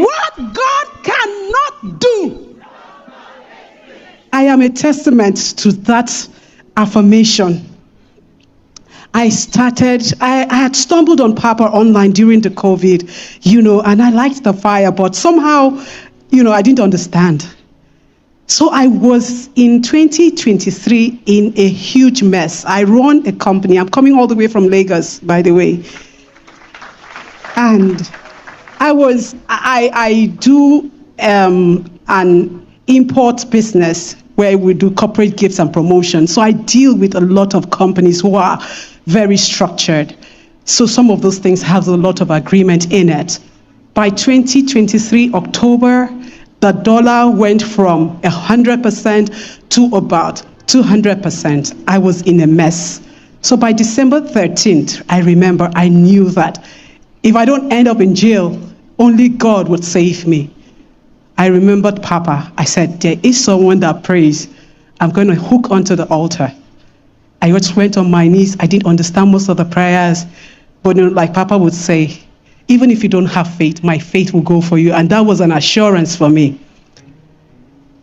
What God cannot do. I am a testament to that affirmation. I had stumbled on Papa online during the COVID, and I liked the fire, but somehow, I didn't understand. So I was in 2023 in a huge mess. I run a company. I'm coming all the way from Lagos, by the way. And I do an import business where we do corporate gifts and promotion. So I deal with a lot of companies who are very structured. So some of those things have a lot of agreement in it. By 2023 October, the dollar went from 100% to about 200%. I was in a mess. So by December 13th, I knew that if I don't end up in jail, only God would save me. I remembered Papa. I said, there is someone that prays. I'm going to hook onto the altar. I just went on my knees. I didn't understand most of the prayers. But like Papa would say, even if you don't have faith, my faith will go for you. And that was an assurance for me.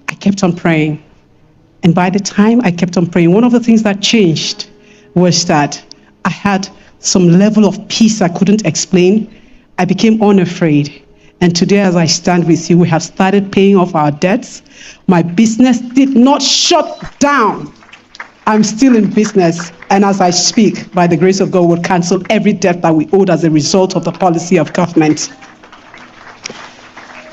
I kept on praying. And by the time I kept on praying, one of the things that changed was that I had some level of peace I couldn't explain. I became unafraid. And today, as I stand with you, we have started paying off our debts. My business did not shut down. I'm still in business. And as I speak, by the grace of God, we'll cancel every debt that we owed as a result of the policy of government.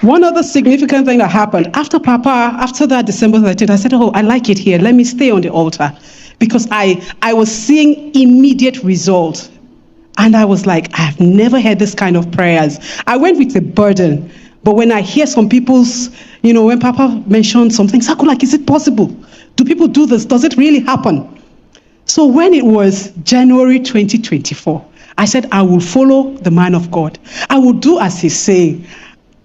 One other significant thing that happened, after that December 13th, I said, I like it here. Let me stay on the altar. Because I was seeing immediate results. And I was like, I have never heard this kind of prayers. I went with a burden. But when I hear some people's, when Papa mentioned something, I go like, is it possible? Do people do this? Does it really happen? So when it was January 2024, I said, I will follow the man of God. I will do as he's saying.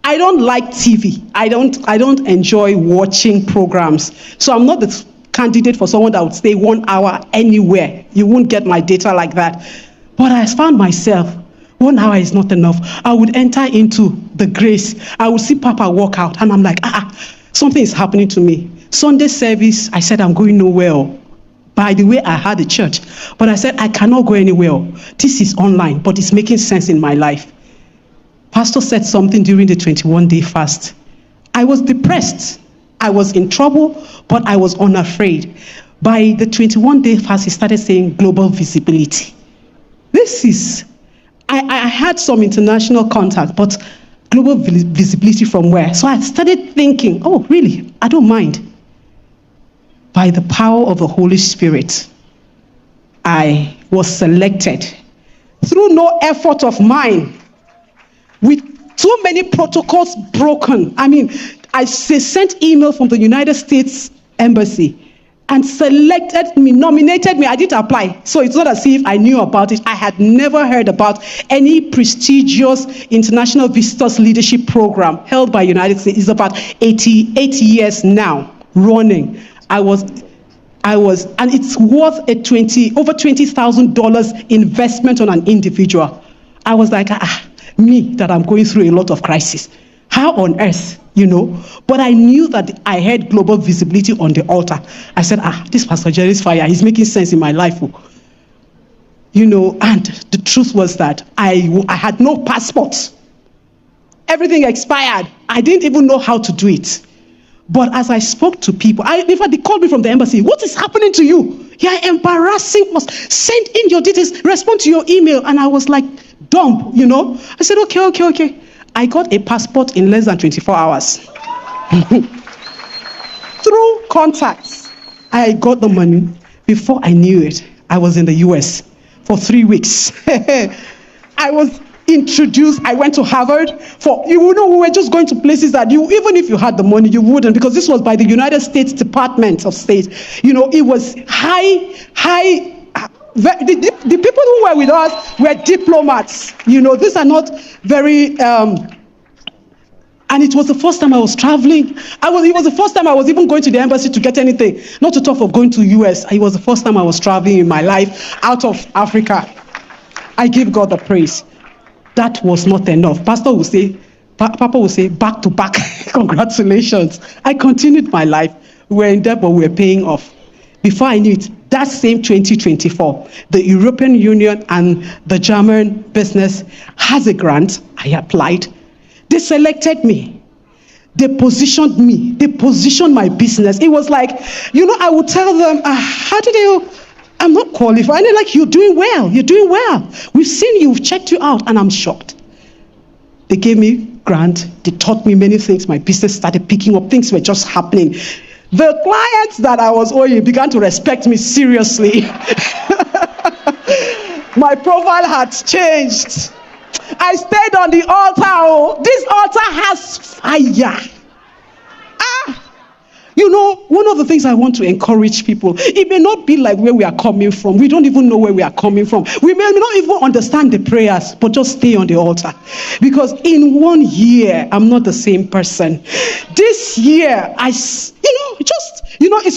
I don't like TV. I don't enjoy watching programs. So I'm not the candidate for someone that would stay 1 hour anywhere. You won't get my data like that. But I found myself, 1 hour is not enough. I would enter into the grace. I would see Papa walk out, and I'm like, something is happening to me. Sunday service, I said, I'm going nowhere. By the way, I had a church, but I said, I cannot go anywhere. This is online, but it's making sense in my life. Pastor said something during the 21-day fast. I was depressed. I was in trouble, but I was unafraid. By the 21-day fast, he started saying global visibility. I had some international contact, but global visibility from where? So I started thinking, really? I don't mind. By the power of the Holy Spirit, I was selected through no effort of mine, with too many protocols broken. I sent email from the United States Embassy and selected me, nominated me. I didn't apply. So it's not as if I knew about it. I had never heard about any prestigious international visitors leadership program held by United States. It's about 88 years now running. I was, and it's worth over $20,000 investment on an individual. I was like, me that I'm going through a lot of crisis. How on earth, But I knew that I had global visibility on the altar. I said, this Pastor Jerry's fire, he's making sense in my life. And the truth was that I had no passport. Everything expired. I didn't even know how to do it. But as I spoke to people, in fact, they called me from the embassy. What is happening to you? You're embarrassing us. Send in your details. Respond to your email. And I was like, dumb, I said, okay. I got a passport in less than 24 hours. Through contacts, I got the money. Before I knew it, I was in the US for 3 weeks. I was introduced. I went to Harvard we were just going to places that even if you had the money, you wouldn't, because this was by the United States Department of State. It was high. The people who were with us were diplomats. These are not very. And it was the first time I was traveling. It was the first time I was even going to the embassy to get anything. Not to talk of going to the US. It was the first time I was traveling in my life out of Africa. I give God the praise. That was not enough. Pastor will say, Papa would say, back to back, congratulations. I continued my life. We were in debt, but we were paying off. Before I knew it, that same 2024, the European Union and the German business has a grant. I applied. They selected me. They positioned me. They positioned my business. It was like, I would tell them, how did you, I'm not qualified. And they're like, you're doing well. You're doing well. We've seen you. We've checked you out. And I'm shocked. They gave me grant. They taught me many things. My business started picking up. Things were just happening. The clients that I was owing began to respect me seriously. My profile had changed. I stayed on the altar. Oh, this altar has fire. One of the things I want to encourage people, it may not be like where we are coming from. We don't even know where we are coming from. We may not even understand the prayers, but just stay on the altar. Because in 1 year, I'm not the same person. This year, it's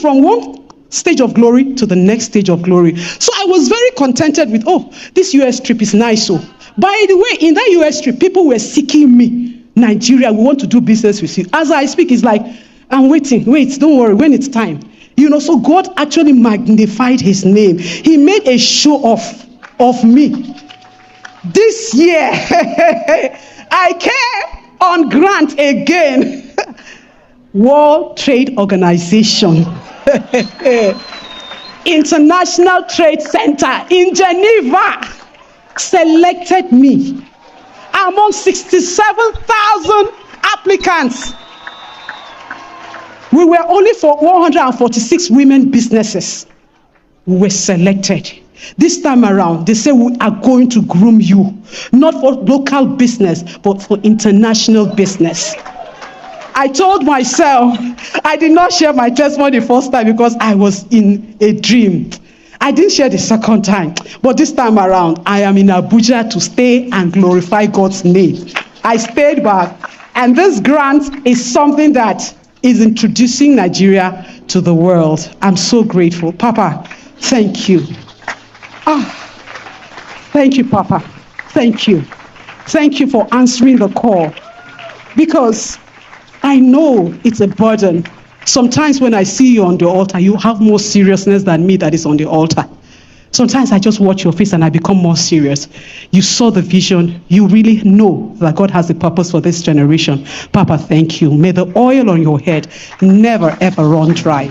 from one stage of glory to the next stage of glory. So I was very contented with, this US trip is nice. So, by the way, in that US trip, people were seeking me. Nigeria, we want to do business with you. As I speak, it's like, I'm waiting. Wait, don't worry, when it's time. So God actually magnified his name. He made a show off of me. This year, I came on grant again. World Trade Organization. International Trade Center in Geneva selected me among 67,000 applicants. We were only for 146 women businesses. We were selected. This time around, they say we are going to groom you, not for local business, but for international business. I told myself, I did not share my testimony the first time because I was in a dream. I didn't share the second time, but this time around, I am in Abuja to stay and glorify God's name. I stayed back, and this grant is something that is introducing Nigeria to the world. I'm so grateful. Papa, thank you. Thank you, Papa. Thank you. Thank you for answering the call. Because I know it's a burden. Sometimes when I see you on the altar, you have more seriousness than me that is on the altar. Sometimes I just watch your face and I become more serious. You saw the vision. You really know that God has a purpose for this generation. Papa, thank you. May the oil on your head never, ever run dry.